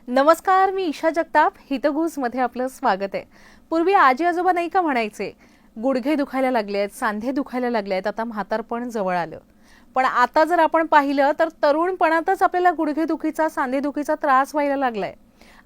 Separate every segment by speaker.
Speaker 1: नमस्कार, मी ईशा जगताप. हितगुजमध्ये आपलं स्वागत आहे. पूर्वी आजी आजोबा नाही का म्हणायचे, गुडघे दुखायला लागलेत, सांधे दुखायला लागलेत, आता म्हातारपण जवळ आलं. पण आता जर आपण पाहिलं तर तरुणपणातच आपल्याला गुडघेदुखीचा, सांधेदुखीचा त्रास व्हायला लागलाय.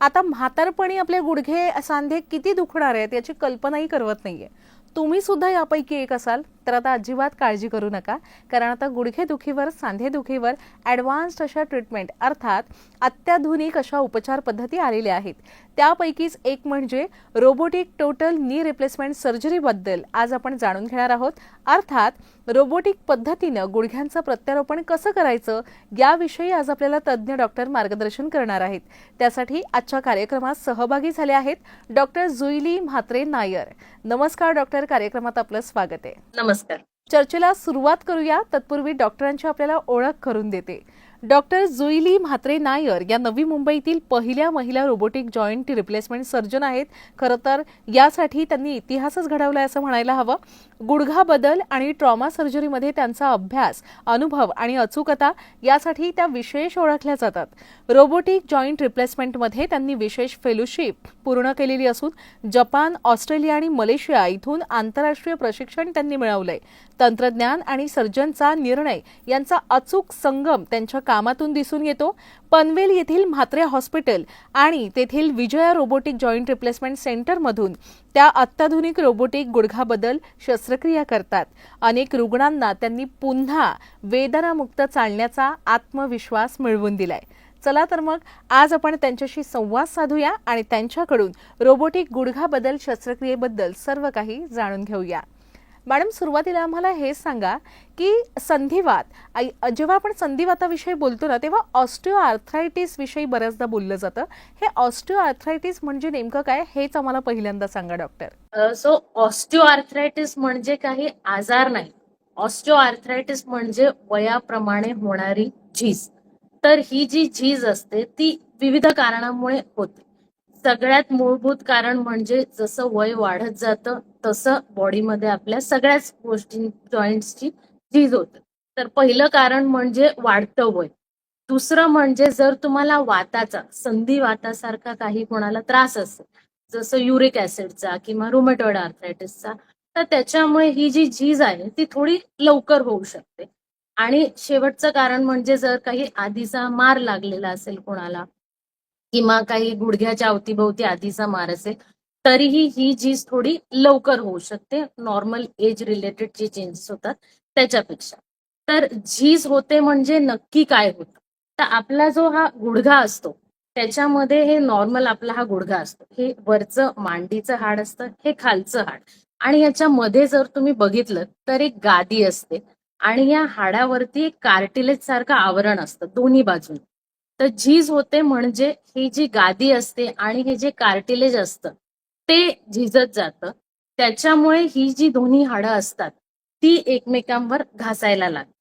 Speaker 1: आता म्हातारपणी आपले गुडघे, सांधे किती दुखणार आहेत याची कल्पनाही करवत नाहीये. तुम्ही सुद्धा यापैकी एक असाल तर आता अजिबात काळजी करू नका, कारण आता गुडघेदुखीवर, सांधेदुखीवर ॲडव्हान्स्ड अशा ट्रीटमेंट अर्थात अत्याधुनिक अशा उपचार पद्धती आलेल्या आहेत. त्यापैकीच एक म्हणजे रोबोटिक टोटल नी रिप्लेसमेंट सर्जरीबद्दल आज आपण जाणून घेणार आहोत. अर्थात रोबोटिक पद्धतीनं गुडघ्यांचं प्रत्यारोपण कसं करायचं याविषयी आज आपल्याला तज्ज्ञ डॉक्टर मार्गदर्शन करणार आहेत. त्यासाठी आजच्या कार्यक्रमात सहभागी झाले आहेत डॉक्टर जुईली म्हात्रे नायर. नमस्कार डॉक्टर, कार्यक्रमात आपलं स्वागत आहे.
Speaker 2: नमस्कार.
Speaker 1: चर्चेला सुरुवात करूया. तत्पूर्वी डॉक्टरांची आपल्याला ओळख करून देते. डॉक्टर जुईली म्हात्रे नायर या नवी मुंबईतील पहिल्या महिला रोबोटिक जॉईंट रिप्लेसमेंट सर्जन आहेत. खरं तर यासाठी त्यांनी इतिहासच घडवलाय असं म्हणायला हवं. गुडघा बदल आणि ट्रॉमा सर्जरीमध्ये त्यांचा अभ्यास, अनुभव आणि अचूकता यासाठी त्या विशेष ओळखल्या जातात. रोबोटिक जॉईंट रिप्लेसमेंटमध्ये त्यांनी विशेष फेलोशिप पूर्ण केलेली असून जपान, ऑस्ट्रेलिया आणि मलेशिया इथून आंतरराष्ट्रीय प्रशिक्षण त्यांनी मिळवलंय. तंत्रज्ञान आणि सर्जनचा निर्णय यांचा अचूक संगम त्यांच्या कामातून दिसून येतो. पनवेल येथील म्हात्रे हॉस्पिटल आणि तेथील विजया रोबोटिक जॉईंट रिप्लेसमेंट सेंटरमधून त्या अत्याधुनिक रोबोटिक गुडघा बदल शस्त्रक्रिया करतात. अनेक रुग्णांना त्यांनी पुन्हा वेदनामुक्त चालण्याचा आत्मविश्वास मिळवून दिलाय. चला तर मग आज आपण त्यांच्याशी संवाद साधूया आणि त्यांच्याकडून रोबोटिक गुडघा बदल शस्त्रक्रियेबद्दल सर्व काही जाणून घेऊया. मॅडम, सुरुवातीला आम्हाला हे सांगा की संधिवात, जेव्हा आपण संधिवाताविषयी बोलतो ना तेव्हा ऑस्टिओ आर्थरायटिस विषयी बऱ्याचदा बोललं जातं. हे ऑस्टिओ आर्थरायटिस म्हणजे नेमकं काय हेच आम्हाला पहिल्यांदा सांगा डॉक्टर.
Speaker 2: ऑस्टिओ आर्थरायटिस म्हणजे काही आजार नाही. ऑस्टिओ आर्थरायटिस म्हणजे वयाप्रमाणे होणारी झीज. तर ही जी झीज असते ती विविध कारणांमुळे होते. सगळ्यात मूलभूत कारण म्हणजे जसं वय वाढत जातं तसं बॉडीमध्ये आपल्या सगळ्याच गोष्टी, जॉईंट्सची झीज होते. तर पहिलं कारण म्हणजे वाढतं वय. दुसरं म्हणजे जर तुम्हाला वाताचा, संधिवातासारखा काही कोणाला त्रास असेल, जसं युरिक ऍसिडचा किंवा रुमेटॉइड आर्थरायटिसचा, तर त्याच्यामुळे ही जी झीज आहे ती थोडी लवकर होऊ शकते. आणि शेवटचं कारण म्हणजे जर काही आधीचा मार लागलेला असेल कोणाला किंवा काही गुडघ्याच्या अवतीभोवती आधीचा मार असेल, तरीही ही झीज थोडी लवकर होऊ शकते नॉर्मल एज रिलेटेड जे चेंजेस होतात त्याच्यापेक्षा. तर झीज होते म्हणजे नक्की काय होतं, तर आपला जो हा गुडघा असतो त्याच्यामध्ये हे नॉर्मल आपला हा गुडघा असतो, हे वरचं मांडीचं हाड असतं, हे खालचं हाड, आणि याच्यामध्ये जर तुम्ही बघितलं तर एक गादी असते आणि या हाडावरती एक कार्टिलेज सारखं आवरण असतं दोन्ही बाजूने. तर झीज होते म्हणजे ही जी गादी असते आणि हे जे कार्टिलेज असतं ते झिजत जातं. त्याच्यामुळे ही जी दोन्ही हाडं असतात ती एकमेकांवर घासायला लागते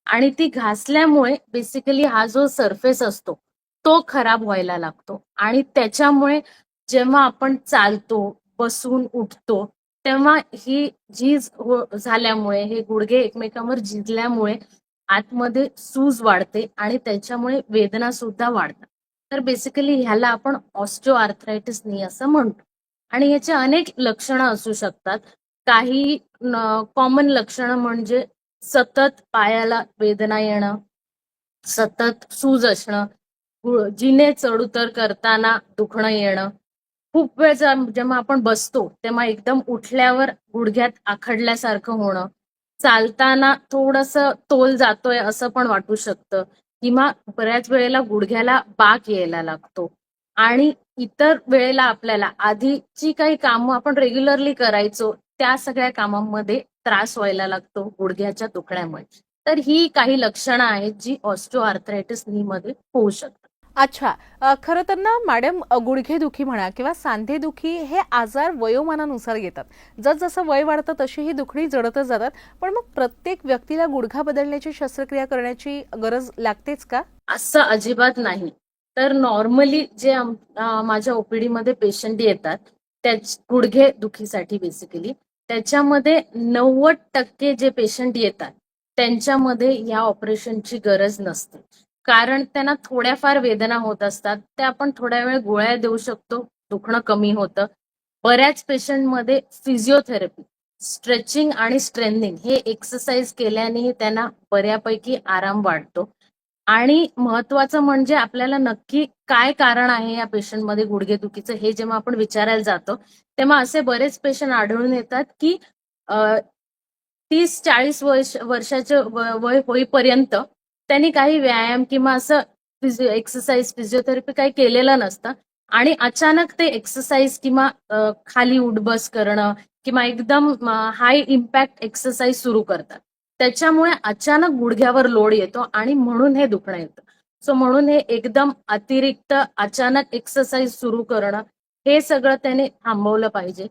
Speaker 2: आणि ती घासल्यामुळे बेसिकली हा जो सरफेस असतो तो खराब व्हायला लागतो. आणि त्याच्यामुळे जेव्हा आपण चालतो, बसून उठतो, तेव्हा ही झीज झाल्यामुळे, हे गुडघे एकमेकांवर झिजल्यामुळे आतमध्ये सूज वाढते आणि त्याच्यामुळे वेदना सुद्धा वाढतात. तर बेसिकली ह्याला आपण ऑस्टिओ आर्थरायटिस नी असं म्हणतो. आणि याचे अनेक लक्षणं असू शकतात. काही कॉमन लक्षणं म्हणजे सतत पायाला वेदना येणं, सतत सूज असणं, जिने चढउतर करताना दुखणं येणं, खूप वेळ जेव्हा आपण बसतो तेव्हा एकदम उठल्यावर गुडघ्यात आखडल्यासारखं होणं, चालताना थोडंसं तोल जातोय असं पण वाटू शकतं, किंवा बऱ्याच वेळेला गुडघ्याला बाक यायला लागतो. आणि इतर वेळेला आपल्याला आधीची काही कामं आपण रेग्युलरली करायचो त्या सगळ्या कामांमध्ये त्रास व्हायला लागतो गुडघ्याच्या दुखण्यामुळे. तर ही काही लक्षणं आहेत जी ऑस्टिओ आर्थरायटिस नी मध्ये होऊ शकतात.
Speaker 1: अच्छा, खरं तर ना मॅडम, गुडघेदुखी म्हणा किंवा सांधेदुखी हे आजार वयोमानानुसार येतात. जसजसं वय वाढतं तशी ही दुखणी जडतच जातात. पण मग प्रत्येक व्यक्तीला गुडघा बदलण्याची शस्त्रक्रिया करण्याची गरज लागतेच का?
Speaker 2: असं अजिबात नाही. तर नॉर्मली जे माझ्या ओपीडी मध्ये पेशंट येतात त्या गुडघे दुखीसाठी बेसिकली, त्याच्यामध्ये 90% जे पेशंट येतात त्यांच्यामध्ये या ऑपरेशनची गरज नसते. कारण त्यांना थोड्याफार वेदना होत असतात. त्या आपण थोड्या वेळ गोळ्या देऊ शकतो, दुखणं कमी होतं. बऱ्याच पेशंटमध्ये फिजिओथेरपी, स्ट्रेचिंग आणि स्ट्रेंथनिंग हे एक्सरसाइज केल्यानेही त्यांना बऱ्यापैकी आराम वाटतो. आणि महत्वाचं म्हणजे आपल्याला नक्की काय कारण आहे या पेशंटमध्ये गुडघेदुखीचं हे जेव्हा आपण विचारायला जातो, तेव्हा असे बरेच पेशंट आढळून येतात की 30-40 वर्षाचे वय होईपर्यंत त्यांनी काही व्यायाम किंवा असं एक्सरसाइज, फिजिओथेरपी काही केलेलं नसतं आणि अचानक ते एक्सरसाइज किंवा खाली उठबस करणं किंवा एकदम हाय इम्पॅक्ट एक्सरसाइज सुरू करतात. त्याच्यामुळे अचानक गुडघ्यावर लोड येतो आणि म्हणून हे दुखणं येतं. सो म्हणून हे एकदम अतिरिक्त अचानक एक्सरसाइज सुरू करणं हे सगळं त्याने थांबवलं पाहिजे.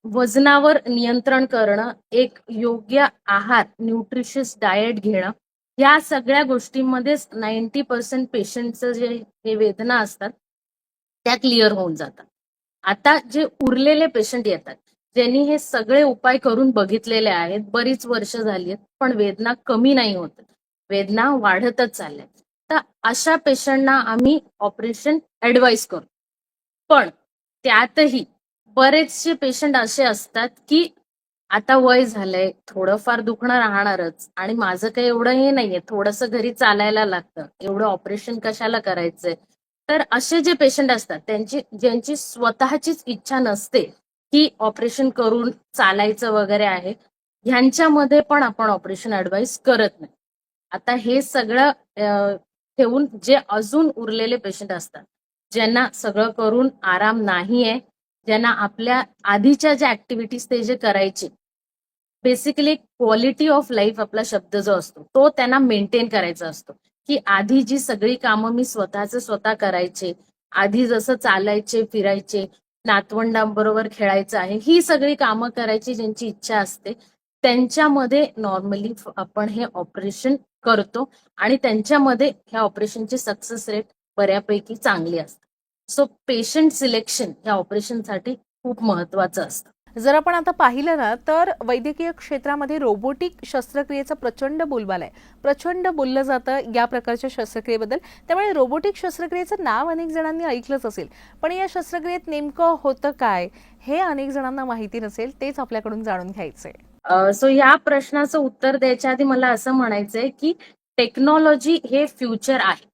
Speaker 2: वजनावर नियंत्रण करणं, एक योग्य आहार, न्यूट्रिशियस डाएट घेणं, या सगळ्या गोष्टींमध्येच 90% पेशंटचं जे हे वेदना असतात त्या क्लिअर होऊन जातात. आता जे उरलेले पेशंट येतात, ज्यांनी हे सगळे उपाय करून बघितलेले आहेत, बरीच वर्ष झाली आहेत, पण वेदना कमी नाही होत, वेदना वाढतच चालल्या. तर अशा पेशंटना आम्ही ऑपरेशन ऍडवाइस करतो. पण त्यातही बरेचसे पेशंट असे असतात की आता वय झालंय, थोडंफार दुखणं राहणारच आणि माझं काही एवढं हे नाहीये, थोडंसं घरी चालायला लागतं, एवढं ऑपरेशन कशाला करायचंय. तर असे जे पेशंट असतात ज्यांची स्वतःचीच इच्छा नसते की ऑपरेशन करून चालायचं वगैरे आहे, ह्यांच्यामध्ये पण आपण ऑपरेशन ऍडवाइस करत नाही. आता हे सगळं ठेवून जे अजून उरलेले पेशंट असतात, ज्यांना सगळं करून आराम नाहीये, ज्यांना आपल्या आधीच्या ज्या ऍक्टिव्हिटीज ते जे करायचे, बेसिकली क्वालिटी ऑफ लाईफ आपला शब्द जो असतो तो त्यांना मेंटेन करायचा असतो, की आधी जी सगळी कामं मी स्वतः करायचे, आधी जसं चालायचे, फिरायचे, नातवंडांबरोबर खेळायचं आहे, ही सगळी कामं करायची ज्यांची इच्छा असते, त्यांच्यामध्ये नॉर्मली आपण हे ऑपरेशन करतो आणि त्यांच्यामध्ये ह्या ऑपरेशनची सक्सेस रेट बऱ्यापैकी चांगली असते. सो पेशंट सिलेक्शन ह्या ऑपरेशनसाठी खूप महत्वाचं असतं.
Speaker 1: जर आपण आता पाहिलं ना तर वैद्यकीय क्षेत्रामध्ये रोबोटिक शस्त्रक्रियेचा प्रचंड बोलबाला आहे, प्रचंड बोललं जातं या प्रकारच्या शस्त्रक्रियेबद्दल. त्यामुळे रोबोटिक शस्त्रक्रियेचं नाव अनेक जणांनी ऐकलंच असेल, पण या शस्त्रक्रियेत नेमकं होतं काय हे अनेक जणांना माहिती नसेल, तेच आपल्याकडून जाणून घ्यायचंय.
Speaker 2: सो या प्रश्नाचं उत्तर द्यायच्या आधी मला असं म्हणायचंय की टेक्नॉलॉजी हे फ्युचर आहे.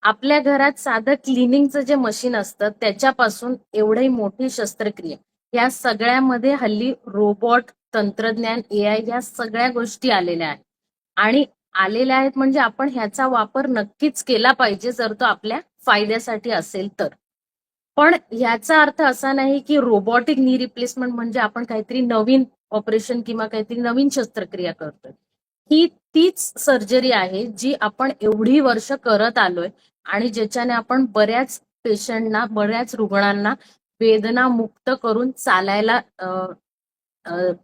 Speaker 2: आपल्या घरात साधं क्लिनिंगचं जे मशीन असतं त्याच्यापासून एवढी मोठी शस्त्रक्रिया, या सगळ्यामध्ये हल्ली रोबोट, तंत्रज्ञान, AI या सगळ्या गोष्टी आलेल्या आहेत आणि आलेल्या आहेत म्हणजे आपण ह्याचा वापर नक्कीच केला पाहिजे जर तो आपल्या फायद्यासाठी असेल तर. पण ह्याचा अर्थ असा नाही की रोबोटिक नी रिप्लेसमेंट म्हणजे आपण काहीतरी नवीन ऑपरेशन किंवा काहीतरी नवीन शस्त्रक्रिया करतोय. ही तीच सर्जरी आहे जी आपण एवढी वर्ष करत आलोय आणि ज्याच्याने आपण बऱ्याच पेशंटना, बऱ्याच रुग्णांना वेदना मुक्त करून चालायला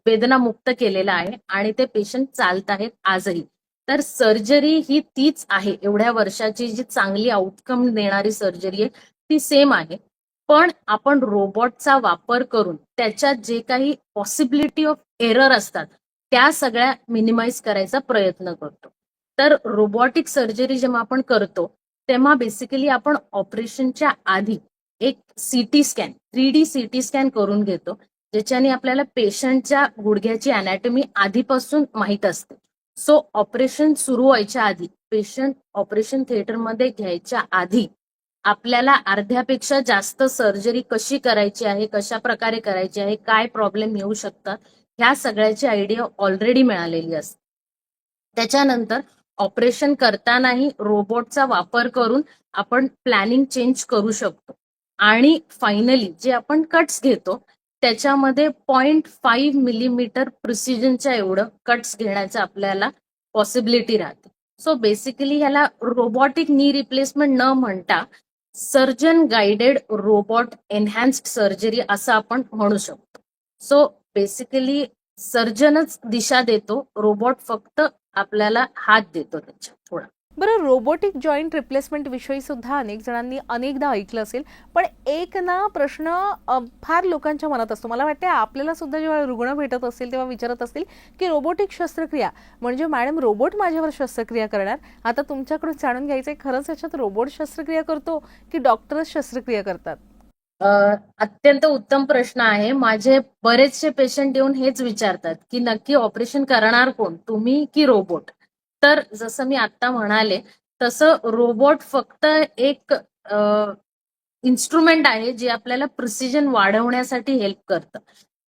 Speaker 2: वेदना मुक्त केलेला आहे आणि ते पेशंट चालत आहेत आजही. तर सर्जरी ही तीच आहे, एवढ्या वर्षाची जी चांगली आउटकम देणारी सर्जरी आहे ती सेम आहे. पण आपण रोबोटचा वापर करून त्याच्यात जे काही पॉसिबिलिटी ऑफ एरर असतात त्या सगळ्या मिनिमाइज करायचा प्रयत्न करतो. तर रोबोटिक सर्जरी जेव्हा आपण करतो तेव्हा बेसिकली आपण ऑपरेशनच्या आधी एक CT scan, 3D CT scan करून घेतो, ज्याच्याने आपल्याला पेशंटच्या गुडघ्याची अनॅटॉमी आधीपासून माहीत असते. सो ऑपरेशन सुरू व्हायच्या आधी, पेशंट ऑपरेशन थिएटरमध्ये घ्यायच्या आधी आपल्याला अर्ध्यापेक्षा जास्त सर्जरी कशी करायची आहे, कशा प्रकारे करायची आहे, काय प्रॉब्लेम येऊ शकतात, ह्या सगळ्याची आयडिया ऑलरेडी मिळालेली असते. त्याच्यानंतर ऑपरेशन करतानाही रोबोटचा वापर करून आपण प्लॅनिंग चेंज करू शकतो आणि फायनली जे आपण कट्स घेतो त्याच्यामध्ये 0.5 मिलीमीटर प्रिसिजनच्या एवढं कट्स घेण्याचं आपल्याला पॉसिबिलिटी राहते. सो बेसिकली ह्याला रोबोटिक नी रिप्लेसमेंट न म्हणता surgeon guided robot enhanced surgery असं आपण म्हणू शकतो. सो बेसिकली सर्जनच दिशा देतो, रोबोट फक्त आपल्याला हात देतो त्याच्या थोडा.
Speaker 1: बरं, रोबोटिक जॉईंट रिप्लेसमेंट विषयी सुद्धा अनेक जणांनी अनेकदा ऐकलं असेल, पण एक ना प्रश्न फार लोकांच्या मनात असतो. मला वाटते आपल्याला सुद्धा जेव्हा रुग्ण भेटत असतील तेव्हा विचारत असतील की रोबोटिक शस्त्रक्रिया म्हणजे मॅडम रोबोट माझ्यावर शस्त्रक्रिया करणार. आता तुमच्याकडून जाणून घ्यायचंय, खरंच याच्यात रोबोट शस्त्रक्रिया करतो की डॉक्टरच शस्त्रक्रिया करतात?
Speaker 2: अत्यंत उत्तम प्रश्न आहे. माझे बरेचसे पेशंट येऊन हेच विचारतात की नक्की ऑपरेशन करणार कोण, तुम्ही की रोबोट? तर जसं मी आता म्हणाले तसं रोबोट फक्त एक इन्स्ट्रुमेंट आहे जे आपल्याला प्रिसिजन वाढवण्यासाठी हेल्प करतं.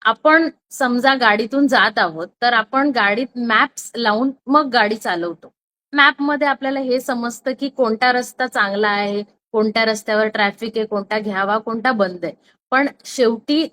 Speaker 2: आपण समजा गाडीतून जात आहोत तर आपण गाडीत मॅप्स लावून मग गाडी चालवतो. मॅपमध्ये आपल्याला हे समजतं की कोणता रस्ता चांगला आहे, कोणत्या रस्त्यावर ट्रॅफिक आहे, कोणता घ्यावा, कोणता बंद आहे. पण शेवटी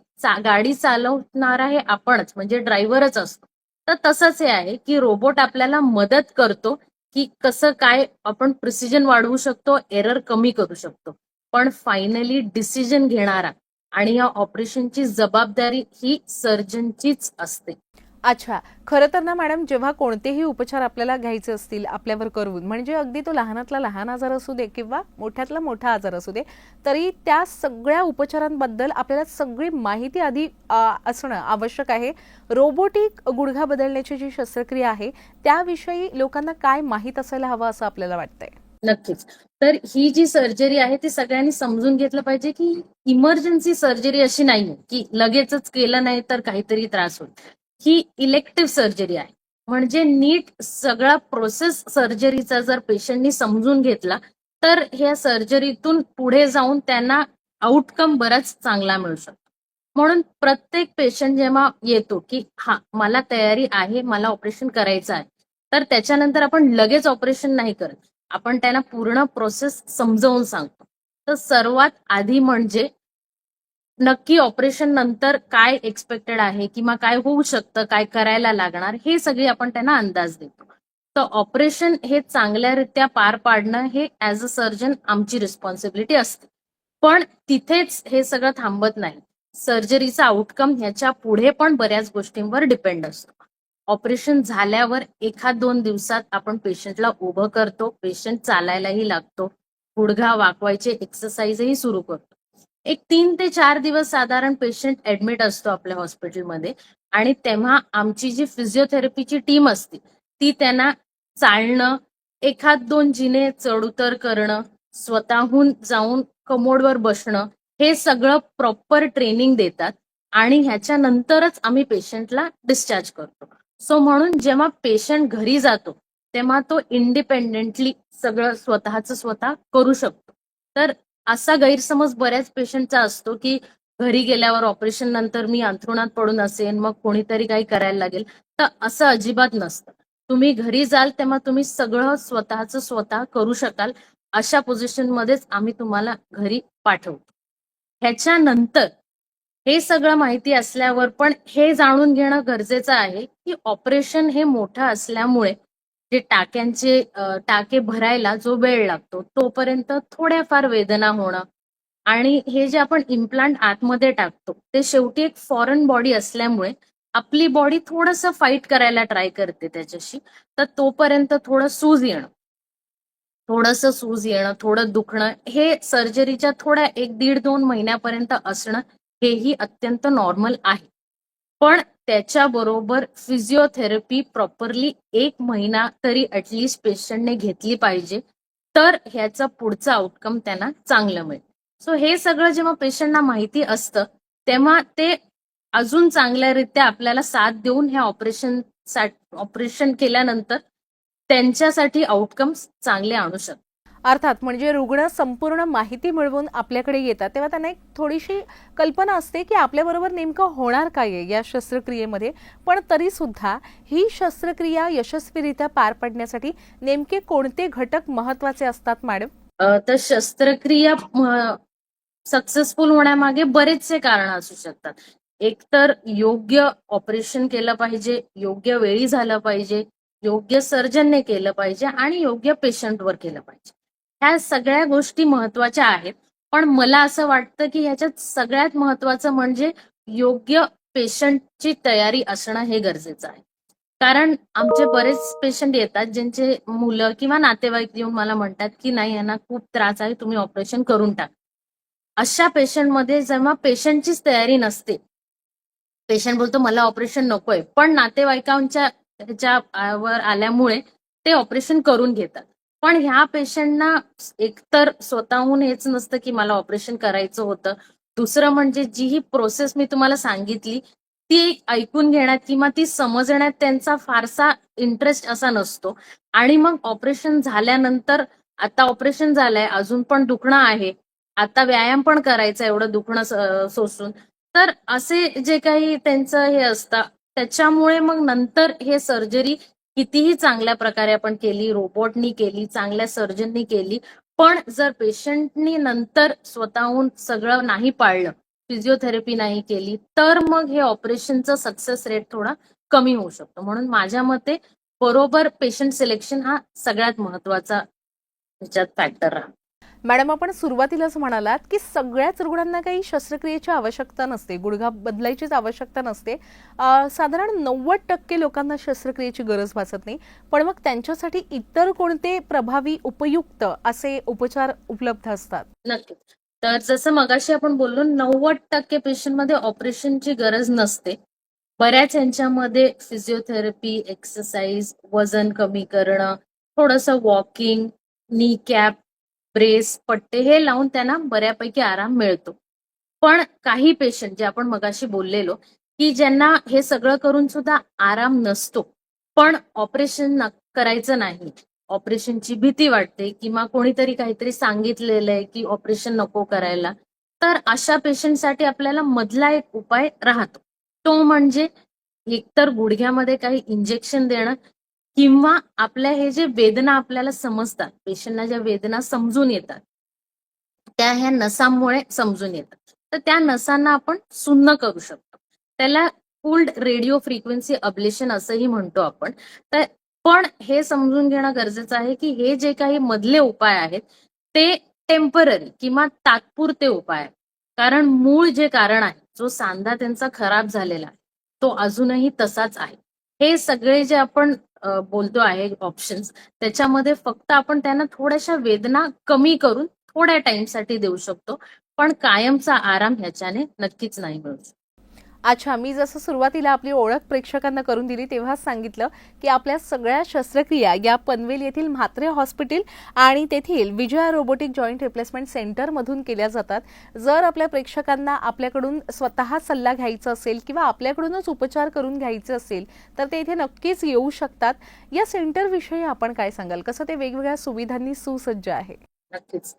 Speaker 2: गाडी चालवणारा हे आपणच म्हणजे ड्रायव्हरच असतो. तर तसंच हे आहे की रोबोट आपल्याला मदत करतो की कसं काय आपण प्रिसिजन वाढवू शकतो, एरर कमी करू शकतो. पण फायनली डिसिजन घेणारा आणि या ऑपरेशनची जबाबदारी ही सर्जनचीच असते.
Speaker 1: अच्छा, खरं तर ना मॅडम, जेव्हा कोणतेही उपचार आपल्याला घ्यायचे असतील आपल्यावर करून, म्हणजे अगदी तो लहानातला लहान आजार असू दे किंवा मोठ्यातला मोठा आजार असू दे, तरी त्या सगळ्या उपचारांबद्दल आपल्याला सगळी माहिती आधी असणं आवश्यक आहे. रोबोटिक गुडघा बदलण्याची जी शस्त्रक्रिया आहे त्याविषयी लोकांना काय माहीत असायला हवं असं आपल्याला वाटतंय?
Speaker 2: नक्कीच. तर ही जी सर्जरी आहे ती सगळ्यांनी समजून घेतलं पाहिजे की इमर्जन्सी सर्जरी अशी नाहीये की लगेचच केलं नाही तर काहीतरी त्रास होईल. ही इलेक्टिव्ह सर्जरी आहे. म्हणजे नीट सगळा प्रोसेस सर्जरीचा जर पेशंटनी समजून घेतला तर ह्या सर्जरीतून पुढे जाऊन त्यांना आउटकम बराच चांगला मिळू शकतो. म्हणून प्रत्येक पेशंट जेव्हा येतो की हा मला तयारी आहे, मला ऑपरेशन करायचं आहे, तर त्याच्यानंतर आपण लगेच ऑपरेशन नाही करत. आपण त्यांना पूर्ण प्रोसेस समजावून सांगतो. तर सर्वात आधी म्हणजे नक्की ऑपरेशन नंतर काय एक्सपेक्टेड आहे किंवा काय होऊ शकतं, काय करायला लागणार, हे सगळे आपण त्यांना अंदाज देतो. तर ऑपरेशन हे चांगल्यारीत्या पार पाडणं हे ऍज अ सर्जन आमची रिस्पॉन्सिबिलिटी असते. पण तिथेच हे सगळं थांबत नाही. सर्जरीचा आउटकम ह्याच्या पुढे पण बऱ्याच गोष्टींवर डिपेंड असतो. ऑपरेशन झाल्यावर 1-2 दिवसात आपण पेशंटला उभं करतो, पेशंट चालायलाही लागतो, गुडघा वाकवायचे एक्सरसाइजही सुरू करतो. एक 3 ते 4 दिवस साधारण पेशंट ऍडमिट असतो आपल्या हॉस्पिटलमध्ये आणि तेव्हा आमची जी फिजिओथेरपीची टीम असते ती त्यांना चालणं, 1-2 जिने चढ-उतर करणं, स्वतःहून जाऊन कमोडवर बसणं, हे सगळं प्रॉपर ट्रेनिंग देतात आणि ह्याच्यानंतरच आम्ही पेशंटला डिस्चार्ज करतो. सो म्हणून जेव्हा पेशंट घरी जातो तेव्हा तो इंडिपेंडेंटली सगळं स्वतःच स्वतः करू शकतो. तर असा गैरसमज बऱ्याच पेशंटचा असतो की घरी गेल्यावर ऑपरेशन नंतर मी अंथरुणात पडून असेन, मग कोणीतरी काही करायला लागेल. तर असं अजिबात नसतं. तुम्ही घरी जाल तेव्हा तुम्ही सगळं स्वतःच स्वतः करू शकाल. अशा पोझिशनमध्येच आम्ही तुम्हाला घरी पाठवतो. ह्याच्यानंतर हे सगळं माहिती असल्यावर पण हे जाणून घेणं गरजेचं आहे की ऑपरेशन हे मोठं असल्यामुळे जे टाके भरायला जो वेळ लागतो तोपर्यंत थोड्याफार वेदना होणं आणि हे जे आपण इम्प्लांट आतमध्ये टाकतो ते शेवटी एक फॉरेन बॉडी असल्यामुळे आपली बॉडी थोडंसं फाईट करायला ट्राय करते त्याच्याशी. तर तोपर्यंत सूज येणं, थोडं दुखणं हे सर्जरीच्या थोड्या 1-1.5-2 महिन्यापर्यंत असणं हेही अत्यंत नॉर्मल आहे. पण त्याच्याबरोबर फिजिओथेरपी प्रॉपरली 1 महिना तरी ऍटलिस्ट पेशंटने घेतली पाहिजे. तर ह्याचं पुढचं आउटकम त्यांना चांगलं मिळेल. सो हे सगळं जेव्हा पेशंटना माहिती असतं तेव्हा ते अजून चांगल्यारीत्या आपल्याला साथ देऊन ह्या ऑपरेशन केल्यानंतर त्यांच्यासाठी आउटकम्स चांगले आणू शकतात.
Speaker 1: अर्थात, म्हणजे रुग्ण संपूर्ण माहिती मिळवून आपल्याकडे येतात तेव्हा त्यांना एक थोडीशी कल्पना असते की आपल्याबरोबर नेमकं होणार काय आहे या शस्त्रक्रियेमध्ये. पण तरी सुद्धा ही शस्त्रक्रिया यशस्वीरित्या पार पाडण्यासाठी नेमके कोणते घटक महत्वाचे असतात मॅडम?
Speaker 2: तर शस्त्रक्रिया सक्सेसफुल होण्यामागे बरेचसे कारण असू शकतात. एक तर योग्य ऑपरेशन केलं पाहिजे, योग्य वेळी झालं पाहिजे, योग्य सर्जनने केलं पाहिजे आणि योग्य पेशंटवर केलं पाहिजे. ह्या सगळ्या गोष्टी महत्वाच्या आहेत. पण मला असं वाटतं की ह्याच्यात सगळ्यात महत्वाचं म्हणजे योग्य पेशंटची तयारी असणं हे गरजेचं आहे. कारण आमचे बरेच पेशंट येतात ज्यांचे मुलं किंवा नातेवाईक येऊन मला म्हणतात की नाही, यांना खूप त्रास आहे, तुम्ही ऑपरेशन करून टाका. अशा पेशंटमध्ये जेव्हा पेशंटचीच तयारी नसते, पेशंट बोलतो मला ऑपरेशन नकोय, पण नातेवाईकांच्या ह्याच्यावर आल्यामुळे ते ऑपरेशन करून घेतात. पण ह्या पेशंटना एकतर स्वतःहून हेच नसतं की मला ऑपरेशन करायचं होतं. दुसरं म्हणजे जी ही प्रोसेस मी तुम्हाला सांगितली, ती ऐकून घेण्यात किंवा ती समजण्यात त्यांचा फारसा इंटरेस्ट असा नसतो. आणि मग ऑपरेशन झाल्यानंतर आता ऑपरेशन झालंय, अजून पण दुखणं आहे, आता व्यायाम पण करायचा एवढं दुखणं सोसून. तर असे जे काही त्यांचं हे असतं, त्याच्यामुळे मग नंतर हे सर्जरी कितीही चांगल्या प्रकारे आपण केली, रोबोटनी केली, चांगल्या सर्जननी केली, पण जर पेशंटनी नंतर स्वतःहून सगळं नाही पाळलं, फिजिओथेरपी नाही केली, तर मग हे ऑपरेशनचं सक्सेस रेट थोडा कमी होऊ शकतो. म्हणून माझ्या मते बरोबर पेशंट सिलेक्शन हा सगळ्यात महत्वाचा ह्याच्यात फॅक्टर राहतो.
Speaker 1: मॅडम, आपण सुरुवातीलाच म्हणालात की सगळ्याच रुग्णांना काही शस्त्रक्रियेची आवश्यकता नसते, गुडघा बदलायचीच आवश्यकता नसते. साधारण 90% लोकांना शस्त्रक्रियेची गरज भासत नाही. पण मग त्यांच्यासाठी इतर कोणते प्रभावी उपयुक्त असे उपचार उपलब्ध असतात?
Speaker 2: नक्कीच. तर जसं मगाशी आपण बोललो, 90% पेशंटमध्ये ऑपरेशनची गरज नसते. बऱ्याच यांच्यामध्ये फिजिओथेरपी, एक्सरसाइज, वजन कमी करणं, थोडंसं वॉकिंग, नी कॅप, ब्रेस, पट्टे हे लावून त्यांना बऱ्यापैकी आराम मिळतो. पण काही पेशंट जे आपण मगाशी बोललेलो, की ज्यांना हे सगळं करून सुद्धा आराम नसतो, पण ऑपरेशन करायचं नाही, ऑपरेशनची भीती वाटते किंवा कोणीतरी काहीतरी सांगितलेलं आहे की ऑपरेशन नको करायला, तर अशा पेशंटसाठी आपल्याला मधला एक उपाय राहतो. तो म्हणजे एकतर गुडघ्यामध्ये काही इंजेक्शन देणं किंवा आपल्या हे जे वेदना आपल्याला समजतात, पेशंटना ज्या वेदना समजून येतात, त्या ह्या नसांमुळे समजून येतात. तर त्या नसांना आपण सुन्न करू शकतो. त्याला पूल्ड रेडिओ फ्रिक्वेन्सी अब्लेशन असंही म्हणतो आपण. तर पण हे समजून घेणं गरजेचं आहे की हे जे काही मधले उपाय आहेत, ते टेम्पररी किंवा तात्पुरते उपाय आहेत. कारण मूळ जे कारण आहे, जो सांधा त्यांचा खराब झालेला आहे, तो अजूनही तसाच आहे. हे सगळे जे आपण बोलतो आहे ऑप्शन्स, त्याच्यामध्ये फक्त आपण त्यांना थोड्याशा वेदना कमी करून थोड्या टाइमसाठी देऊ शकतो, पण कायमचा आराम ह्याच्याने नक्कीच नाही मिळू शकत.
Speaker 1: अच्छा, मी जसं सुरुवातीला आपली ओळख प्रेक्षकांना करून दिली तेव्हाच सांगितलं की आपल्या सगळ्या शस्त्रक्रिया या पनवेल येथील म्हात्रे हॉस्पिटल आणि तेथील विजया रोबोटिक जॉईंट रिप्लेसमेंट सेंटरमधून केल्या जातात. जर आपल्या प्रेक्षकांना आपल्याकडून स्वतः सल्ला घ्यायचा असेल किंवा आपल्याकडूनच उपचार करून घ्यायचे असेल तर ते इथे नक्कीच येऊ शकतात. या सेंटरविषयी आपण काय सांगाल, कसं ते वेगवेगळ्या सुविधांनी सुसज्ज आहे?
Speaker 2: नक्कीच.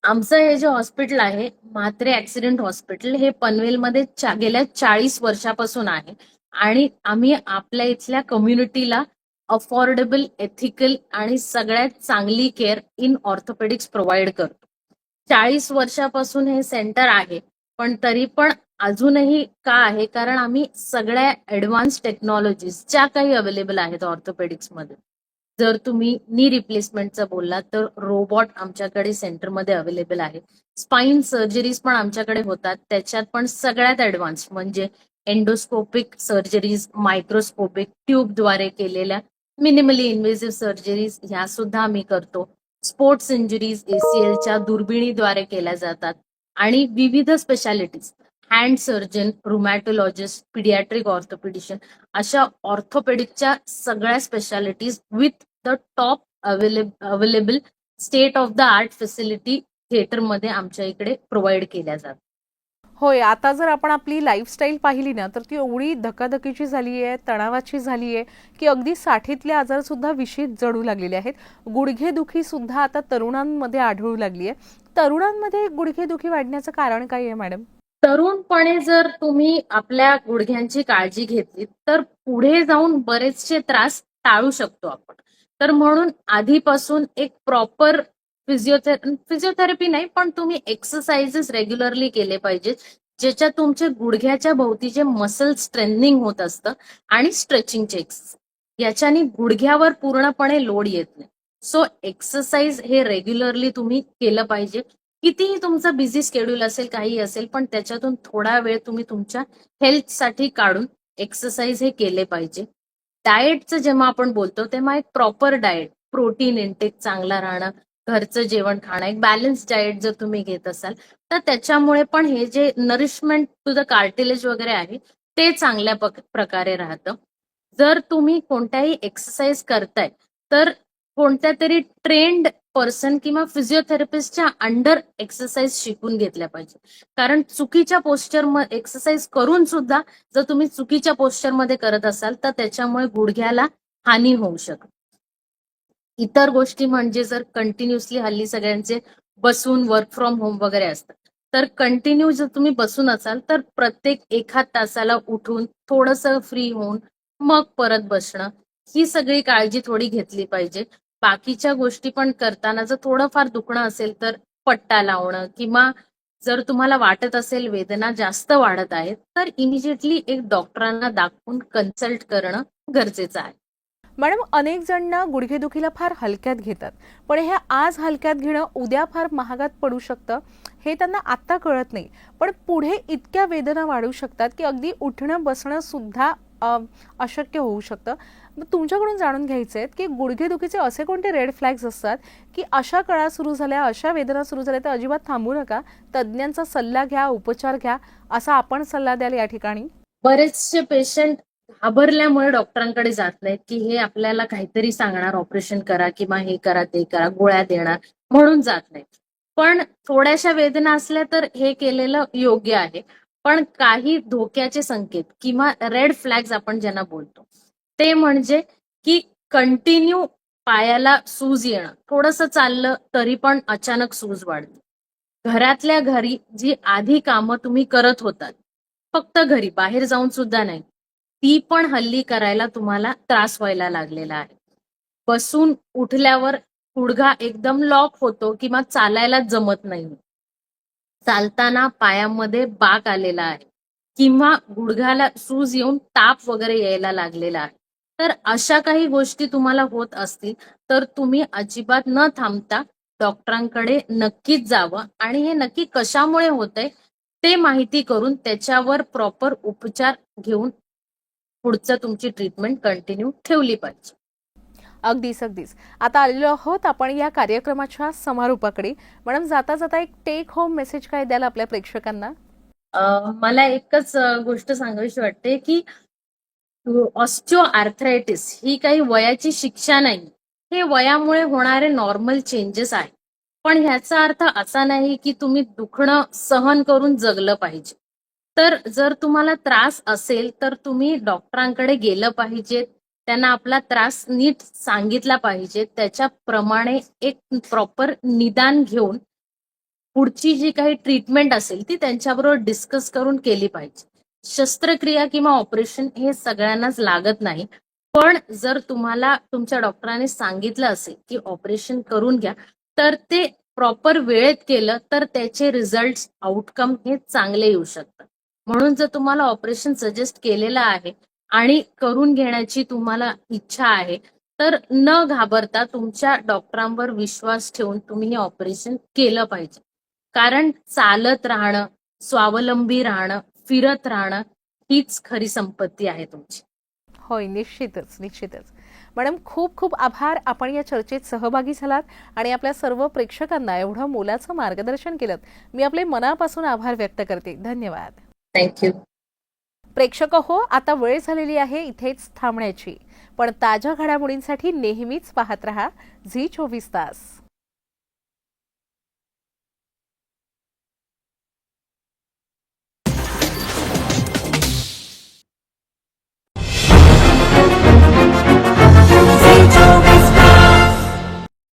Speaker 2: आमचं हे जे हॉस्पिटल आहे, म्हात्रे ऍक्सिडेंट हॉस्पिटल, हे पनवेलमध्ये गेल्या 40 वर्षापासून आहे आणि आम्ही आपल्या इथल्या कम्युनिटीला अफोर्डेबल, एथिकल आणि सगळ्यात चांगली केअर इन ऑर्थोपेडिक्स प्रोव्हाइड करतो. 40 वर्षापासून हे सेंटर आहे, पण तरी पण अजूनही का आहे, कारण आम्ही सगळ्या ऍडव्हान्स टेक्नॉलॉजीज ज्या काही अवेलेबल आहेत ऑर्थोपेडिक्समध्ये, जर तुम्ही नी रिप्लेसमेंटचं बोललात तर रोबोट आमच्याकडे सेंटरमध्ये अवेलेबल आहे. स्पाइन सर्जरीज पण आमच्याकडे होतात, त्याच्यात पण सगळ्यात ऍडव्हान्स म्हणजे एंडोस्कोपिक सर्जरीज, मायक्रोस्कोपिक ट्यूबद्वारे केलेल्या मिनिमली इन्व्हेसिव्ह सर्जरीज ह्या सुद्धा आम्ही करतो. स्पोर्ट्स इंजुरीज ACLच्या दुर्बिणीद्वारे केल्या जातात आणि विविध specialities, hand surgeon, rheumatologist, paediatric orthopaedician, अशा ऑर्थोपेडिकच्या सगळ्या specialities with the top available state of the art facility थिएटरमध्ये आमच्या इकडे प्रोव्हाइड केल्या जातात.
Speaker 1: होय, आता जर आपण आपली लाईफस्टाईल पाहिली ना तर ती एवढी धकाधकीची झाली आहे, तणावाची झाली आहे की अगदी साठीतले आजार सुद्धा विषीत जडू लागलेले आहेत. गुडघेदुखी सुद्धा आता तरुणांमध्ये आढळू लागली आहे. तरुणांमध्ये गुडघेदुखी वाढण्याचं कारण काय आहे मॅडम?
Speaker 2: तरुणपणे जर तुम्ही आपल्या गुडघ्यांची काळजी घेतली तर पुढे जाऊन बरेचसे त्रास टाळू शकतो आपण. तर म्हणून आधीपासून एक प्रॉपर फिजिओथेरपी नाही, पण तुम्ही एक्सरसाइजेस रेग्युलरली केले पाहिजेत, ज्याच्यात तुमचे गुडघ्याच्या भोवतीचे मसल स्ट्रेंथनिंग होत असतं आणि स्ट्रेचिंगचे एक्सरसाइज, याच्याने गुडघ्यावर पूर्णपणे लोड येत नाही. सो एक्सरसाइज हे रेग्युलरली तुम्ही केलं पाहिजे. कितीही तुमचं बिझी शेड्यूल असेल, काही असेल, पण त्याच्यातून थोडा वेळ तुम्ही तुमच्या हेल्थसाठी काढून एक्सरसाइज हे केले पाहिजे. डाएटचं जेव्हा आपण बोलतो तेव्हा एक प्रॉपर डाएट, प्रोटीन इंटेक चांगला राहणं, घरचं जेवण खाणं, एक बॅलन्स डाएट जर तुम्ही घेत असाल तर त्याच्यामुळे पण हे जे नरिशमेंट टू द कार्टिलेज वगैरे आहे ते चांगल्या प्रकारे राहतं. जर तुम्ही कोणत्याही एक्सरसाइज करताय तर कोणत्या तरी ट्रेंड पर्सन किंवा फिजिओथेरपिस्टच्या अंडर एक्सरसाइज शिकून घेतल्या पाहिजे. कारण चुकीच्या पोस्चर एक्सरसाइज करून सुद्धा जर तुम्ही चुकीच्या पोस्चरमध्ये करत असाल तर त्याच्यामुळे गुडघ्याला हानी होऊ शकते. इतर गोष्टी म्हणजे जर कंटिन्युअसली हल्ली सगळ्यांचे बसून वर्क फ्रॉम होम वगैरे असतं तर कंटिन्यू जर तुम्ही बसून असाल तर प्रत्येक एखाद तासाला उठून थोडंसं फ्री होऊन मग परत बसणं, ही सगळी काळजी थोडी घेतली पाहिजे. बाकीच्या गोष्टी पण करताना जर थोडंफार दुखणं असेल तर पट्टा लावणं किंवा जर तुम्हाला वाटत असेल वेदना जास्त वाढत आहेत तर इमिजिएटली एक डॉक्टरांना दाखवून कन्सल्ट करणं गरजेचं आहे.
Speaker 1: मॅडम, अनेक जण ना गुडघेदुखीला फार हलक्यात घेतात, पण हे आज हलक्यात घेणं उद्या फार महागात पडू शकतं हे त्यांना आत्ता कळत नाही. पण पुढे इतक्या वेदना वाढू शकतात की अगदी उठणं बसणं सुद्धा अशक्य होऊ शकतं. मग तुमच्याकडून जाणून घ्यायचं आहे की गुडघेदुखीचे असे कोणते रेड फ्लॅग्स असतात की अशा कळा सुरू झाल्या, अशा वेदना सुरू झाल्या तर अजिबात थांबू नका, तज्ज्ञांचा सल्ला घ्या, उपचार घ्या, असा आपण सल्ला द्याल या ठिकाणी?
Speaker 2: बरेचसे पेशंट घाबरल्यामुळे डॉक्टरांकडे जात नाहीत की हे आपल्याला काहीतरी सांगणार, ऑपरेशन करा किंवा हे करा ते करा, गोळ्या देणार म्हणून जात नाहीत. पण थोड्याशा वेदना असल्या तर हे केलेलं योग्य आहे. पण काही धोक्याचे संकेत किंवा रेड फ्लॅग्स आपण ज्यांना बोलतो ते म्हणजे की कंटिन्यू पायाला सूज येणं, थोडंसं चाललं तरी पण अचानक सूज वाढते. घरातल्या घरी जी आधी कामं तुम्ही करत होतात, फक्त घरी, बाहेर जाऊन सुद्धा नाही, ती पण हल्ली करायला तुम्हाला त्रास व्हायला लागलेला आहे. बसून उठल्यावर गुडघा एकदम लॉक होतो किंवा चालायला जमत नाही. चालताना पायामध्ये बाक आलेला आहे किंवा गुडघ्याला सूज येऊन ताप वगैरे यायला लागलेला आहे. तर अशा काही गोष्टी तुम्हाला होत असतील तर तुम्ही अजिबात न थांबता डॉक्टरांकडे नक्कीच जावं आणि हे नक्की कशामुळे होतंय ते माहिती करून त्याच्यावर प्रॉपर उपचार घेऊन पुढचं तुमची ट्रीटमेंट कंटिन्यू ठेवली पाहिजे.
Speaker 1: अगदीच. आता आलेलो आहोत आपण या कार्यक्रमाच्या समारोपाकडे. मॅडम, जाता जाता एक टेक होम मेसेज काय द्याल आपल्या प्रेक्षकांना?
Speaker 2: मला एकच गोष्ट सांगावीशी वाटते की ऑस्टिओ आर्थरायटिस ही काही वयाची शिक्षा नाही, हे वयामुळे होणारे नॉर्मल चेंजेस आहे. पण ह्याचा अर्थ असा नाही की तुम्ही दुखणं सहन करून जगलं पाहिजे. तर जर तुम्हाला त्रास असेल तर तुम्ही डॉक्टरांकडे गेलं पाहिजे, त्यांना आपला त्रास नीट सांगितला पाहिजे, त्याच्याप्रमाणे एक प्रॉपर निदान घेऊन पुढची जी काही ट्रीटमेंट असेल ती त्यांच्याबरोबर डिस्कस करून केली पाहिजे. शस्त्रक्रिया किंवा ऑपरेशन हे सगळ्यांनाच लागत नाही. पण जर तुम्हाला तुमच्या डॉक्टरांनी सांगितलं असेल की ऑपरेशन करून घ्या तर ते प्रॉपर वेळेत केलं तर त्याचे रिझल्ट, आउटकम हे चांगले येऊ शकतात. म्हणून जर तुम्हाला ऑपरेशन सजेस्ट केलेलं आहे आणि करून घेण्याची तुम्हाला इच्छा आहे तर न घाबरता तुमच्या डॉक्टरांवर विश्वास ठेवून तुम्ही हे ऑपरेशन केलं पाहिजे. कारण चालत राहणं, स्वावलंबी राहणं, फिरत राहणं हीच खरी संपत्ती आहे तुमची.
Speaker 1: होय, निश्चितच. मॅडम, खूप खूप आभार. आपण या चर्चेत सहभागी झालात आणि आपल्या सर्व प्रेक्षकांना एवढं मोलाचं मार्गदर्शन केलं. मी आपले मनापासून आभार व्यक्त करते. धन्यवाद.
Speaker 2: थँक्यू.
Speaker 1: प्रेक्षक हो, आता वेळ झालेली आहे इथेच थांबण्याची. पण ताज्या घडामोडींसाठी नेहमीच पाहत रहा झी 24 तास.